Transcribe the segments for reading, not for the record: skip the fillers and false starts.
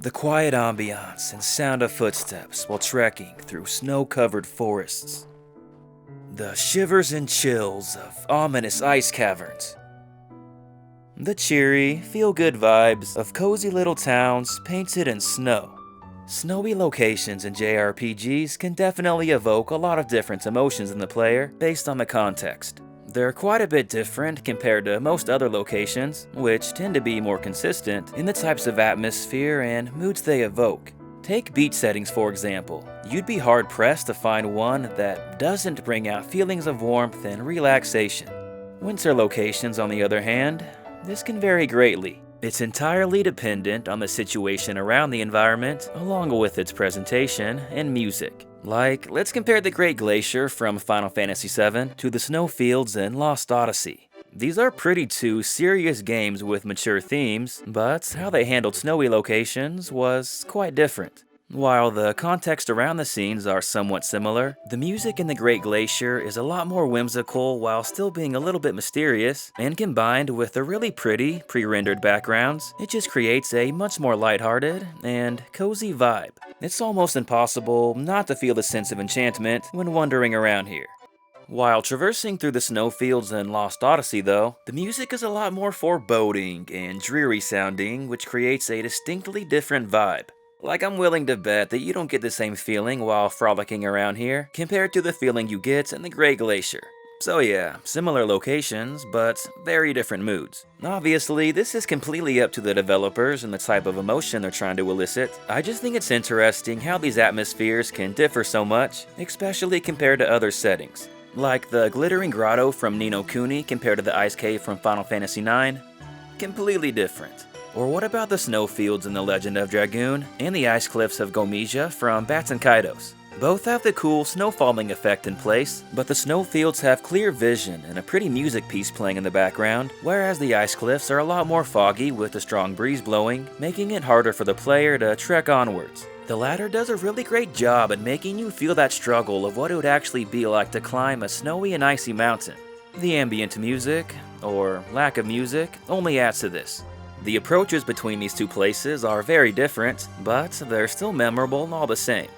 The quiet ambiance and sound of footsteps while trekking through snow-covered forests. The shivers and chills of ominous ice caverns. The cheery, feel-good vibes of cozy little towns painted in snow. Snowy locations in JRPGs can definitely evoke a lot of different emotions in the player based on the context. They're quite a bit different compared to most other locations, which tend to be more consistent in the types of atmosphere and moods they evoke. Take beach settings for example. You'd be hard-pressed to find one that doesn't bring out feelings of warmth and relaxation. Winter locations, on the other hand, this can vary greatly. It's entirely dependent on the situation around the environment, along with its presentation and music. Like, let's compare the Great Glacier from Final Fantasy VII to the snowfields in Lost Odyssey. These are pretty two serious games with mature themes, but how they handled snowy locations was quite different. While the context around the scenes are somewhat similar, the music in the Great Glacier is a lot more whimsical while still being a little bit mysterious, and combined with the really pretty, pre-rendered backgrounds, it just creates a much more lighthearted and cozy vibe. It's almost impossible not to feel the sense of enchantment when wandering around here. While traversing through the snowfields in Lost Odyssey though, the music is a lot more foreboding and dreary sounding, which creates a distinctly different vibe. Like, I'm willing to bet that you don't get the same feeling while frolicking around here compared to the feeling you get in the Great Glacier. So yeah, similar locations, but very different moods. Obviously, this is completely up to the developers and the type of emotion they're trying to elicit. I just think it's interesting how these atmospheres can differ so much, especially compared to other settings. Like the glittering grotto from Ni no Kuni compared to the ice cave from Final Fantasy IX. Completely different. Or what about the snowfields in The Legend of Dragoon and the ice cliffs of Gomija from Baten Kaitos? Both have the cool snowfalling effect in place, but the snowfields have clear vision and a pretty music piece playing in the background, whereas the ice cliffs are a lot more foggy with a strong breeze blowing, making it harder for the player to trek onwards. The latter does a really great job at making you feel that struggle of what it would actually be like to climb a snowy and icy mountain. The ambient music, or lack of music, only adds to this. The approaches between these two places are very different, but they're still memorable all the same.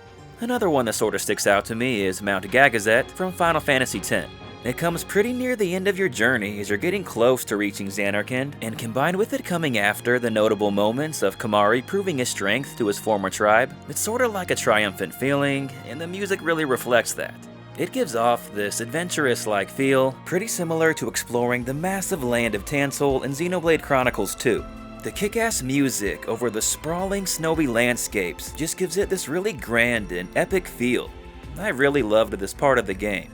Another one that sort of sticks out to me is Mount Gagazet from Final Fantasy X. It comes pretty near the end of your journey as you're getting close to reaching Zanarkand, and combined with it coming after the notable moments of Kamari proving his strength to his former tribe, it's sort of like a triumphant feeling, and the music really reflects that. It gives off this adventurous-like feel, pretty similar to exploring the massive land of Tansol in Xenoblade Chronicles 2. The kick-ass music over the sprawling snowy landscapes just gives it this really grand and epic feel. I really loved this part of the game.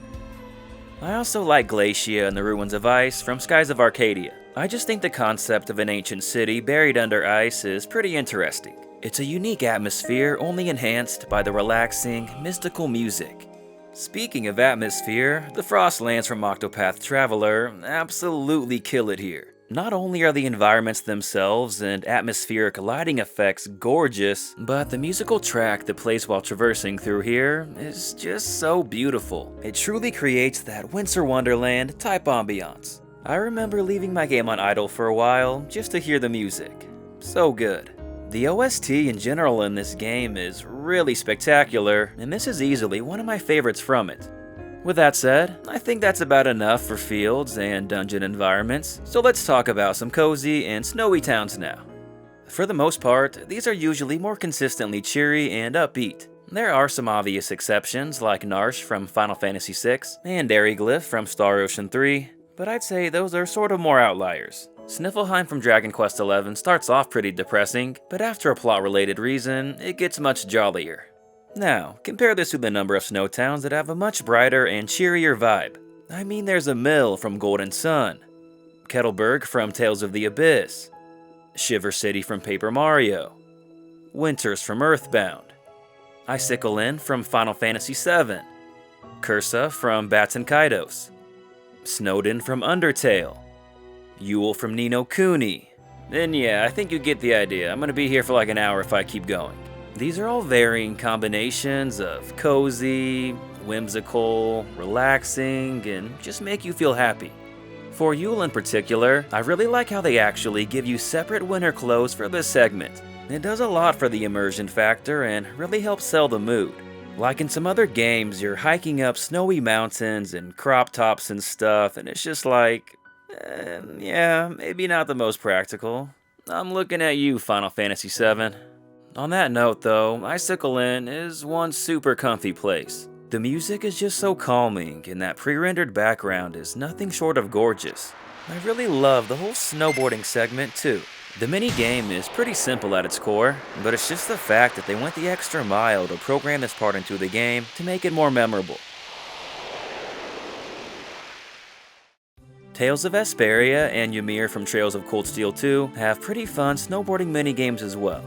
I also like Glacia and the Ruins of Ice from Skies of Arcadia. I just think the concept of an ancient city buried under ice is pretty interesting. It's a unique atmosphere only enhanced by the relaxing, mystical music. Speaking of atmosphere, the Frostlands from Octopath Traveler absolutely kill it here. Not only are the environments themselves and atmospheric lighting effects gorgeous, but the musical track that plays while traversing through here is just so beautiful. It truly creates that Winter Wonderland type ambiance. I remember leaving my game on idle for a while just to hear the music. So good. The OST in general in this game is really spectacular, and this is easily one of my favorites from it. With that said, I think that's about enough for fields and dungeon environments, so let's talk about some cozy and snowy towns now. For the most part, these are usually more consistently cheery and upbeat. There are some obvious exceptions like Narsh from Final Fantasy VI and Aryglyph from Star Ocean 3, but I'd say those are sort of more outliers. Sniffelheim from Dragon Quest XI starts off pretty depressing, but after a plot-related reason, it gets much jollier. Now, compare this to the number of snow towns that have a much brighter and cheerier vibe. I mean, there's a Mill from Golden Sun, Kettleberg from Tales of the Abyss, Shiver City from Paper Mario, Winters from Earthbound, Icicle Inn from Final Fantasy VII, Cursa from Baten Kaitos, Snowden from Undertale, Yule from Ni no Kuni. And yeah, I think you get the idea. I'm gonna be here for like an hour if I keep going. These are all varying combinations of cozy, whimsical, relaxing, and just make you feel happy. For Yule in particular, I really like how they actually give you separate winter clothes for this segment. It does a lot for the immersion factor and really helps sell the mood. Like in some other games, you're hiking up snowy mountains and crop tops and stuff, and it's just like, yeah, maybe not the most practical. I'm looking at you, Final Fantasy VII. On that note, though, Icicle Inn is one super comfy place. The music is just so calming, and that pre-rendered background is nothing short of gorgeous. I really love the whole snowboarding segment, too. The mini-game is pretty simple at its core, but it's just the fact that they went the extra mile to program this part into the game to make it more memorable. Tales of Vesperia and Ymir from Trails of Cold Steel 2 have pretty fun snowboarding mini-games as well.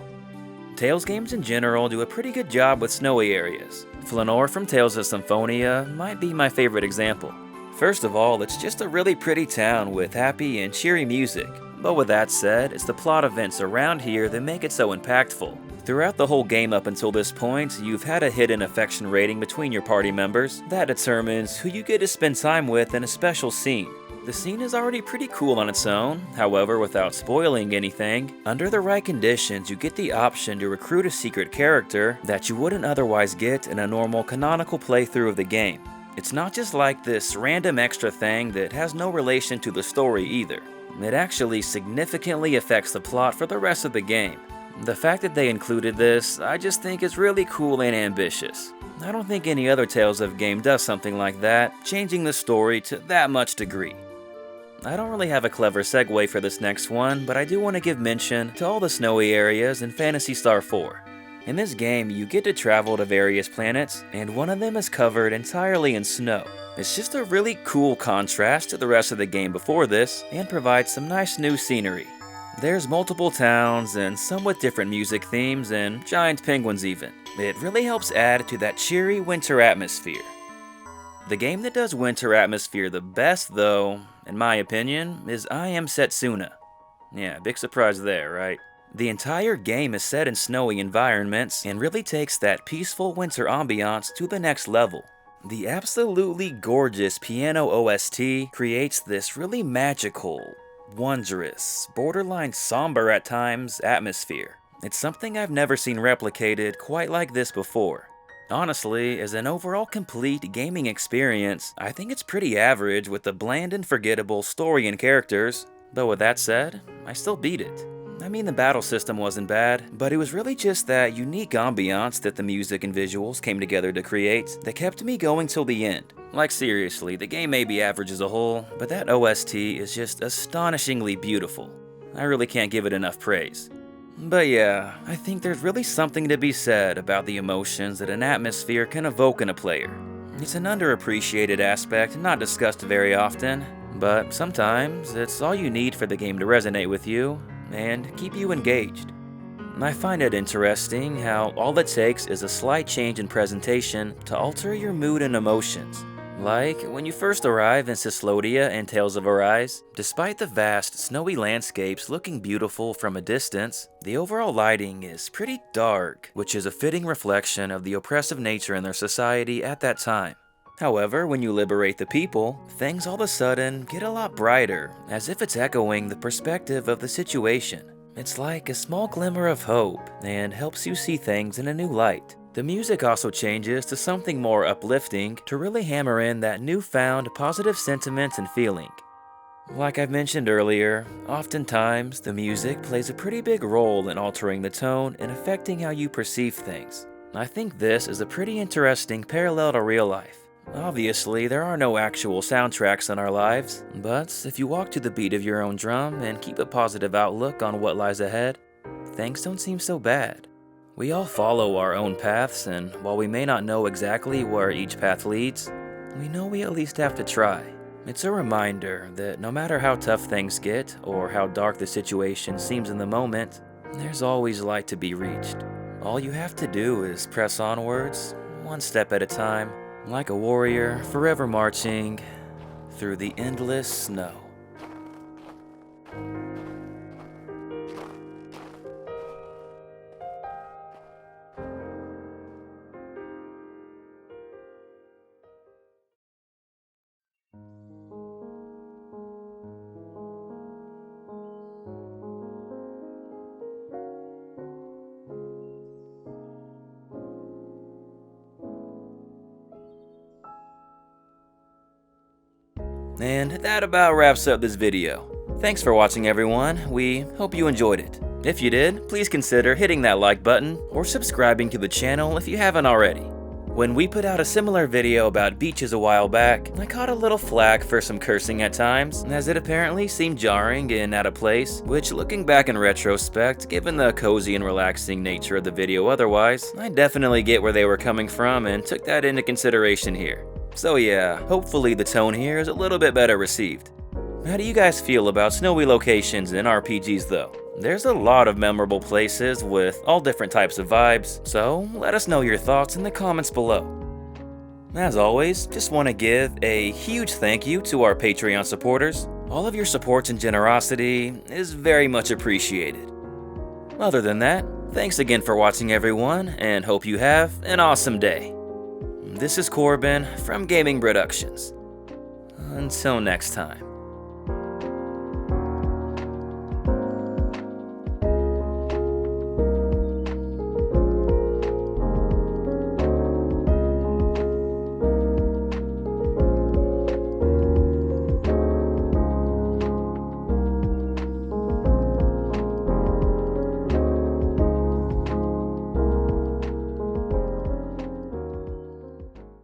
Tales games in general do a pretty good job with snowy areas. Flanor from Tales of Symphonia might be my favorite example. First of all, it's just a really pretty town with happy and cheery music. But with that said, it's the plot events around here that make it so impactful. Throughout the whole game up until this point, you've had a hidden affection rating between your party members that determines who you get to spend time with in a special scene. The scene is already pretty cool on its own, however, without spoiling anything, under the right conditions you get the option to recruit a secret character that you wouldn't otherwise get in a normal canonical playthrough of the game. It's not just like this random extra thing that has no relation to the story either. It actually significantly affects the plot for the rest of the game. The fact that they included this, I just think is really cool and ambitious. I don't think any other Tales of game does something like that, changing the story to that much degree. I don't really have a clever segue for this next one, but I do want to give mention to all the snowy areas in Phantasy Star 4. In this game, you get to travel to various planets, and one of them is covered entirely in snow. It's just a really cool contrast to the rest of the game before this, and provides some nice new scenery. There's multiple towns, and some with different music themes, and giant penguins even. It really helps add to that cheery winter atmosphere. The game that does winter atmosphere the best, though, in my opinion, is Am Setsuna. Yeah, big surprise there, right? The entire game is set in snowy environments and really takes that peaceful winter ambiance to the next level. The absolutely gorgeous piano OST creates this really magical, wondrous, borderline somber at times atmosphere. It's something I've never seen replicated quite like this before. Honestly, as an overall complete gaming experience, I think it's pretty average with a bland and forgettable story and characters, but with that said, I still beat it. I mean, the battle system wasn't bad, but it was really just that unique ambiance that the music and visuals came together to create that kept me going till the end. Like seriously, the game may be average as a whole, but that OST is just astonishingly beautiful. I really can't give it enough praise. But yeah, I think there's really something to be said about the emotions that an atmosphere can evoke in a player. It's an underappreciated aspect not discussed very often, but sometimes it's all you need for the game to resonate with you and keep you engaged. I find it interesting how all it takes is a slight change in presentation to alter your mood and emotions. Like when you first arrive in Cyslodia and Tales of Arise, despite the vast, snowy landscapes looking beautiful from a distance, the overall lighting is pretty dark, which is a fitting reflection of the oppressive nature in their society at that time. However, when you liberate the people, things all of a sudden get a lot brighter, as if it's echoing the perspective of the situation. It's like a small glimmer of hope, and helps you see things in a new light. The music also changes to something more uplifting to really hammer in that newfound positive sentiment and feeling. Like I've mentioned earlier, oftentimes the music plays a pretty big role in altering the tone and affecting how you perceive things. I think this is a pretty interesting parallel to real life. Obviously, there are no actual soundtracks in our lives, but if you walk to the beat of your own drum and keep a positive outlook on what lies ahead, things don't seem so bad. We all follow our own paths, and while we may not know exactly where each path leads, we know we at least have to try. It's a reminder that no matter how tough things get, or how dark the situation seems in the moment, there's always light to be reached. All you have to do is press onwards, one step at a time, like a warrior forever marching through the endless snow. And that about wraps up this video. Thanks for watching, everyone. We hope you enjoyed it. If you did, please consider hitting that like button or subscribing to the channel if you haven't already. When we put out a similar video about beaches a while back, I caught a little flack for some cursing at times, as it apparently seemed jarring and out of place, which, looking back in retrospect, given the cozy and relaxing nature of the video otherwise, I definitely get where they were coming from and took that into consideration here. So yeah, hopefully the tone here is a little bit better received. How do you guys feel about snowy locations in RPGs though? There's a lot of memorable places with all different types of vibes, so let us know your thoughts in the comments below. As always, just want to give a huge thank you to our Patreon supporters. All of your support and generosity is very much appreciated. Other than that, thanks again for watching, everyone, and hope you have an awesome day. This is Corbin from Gaming Productions. Until next time.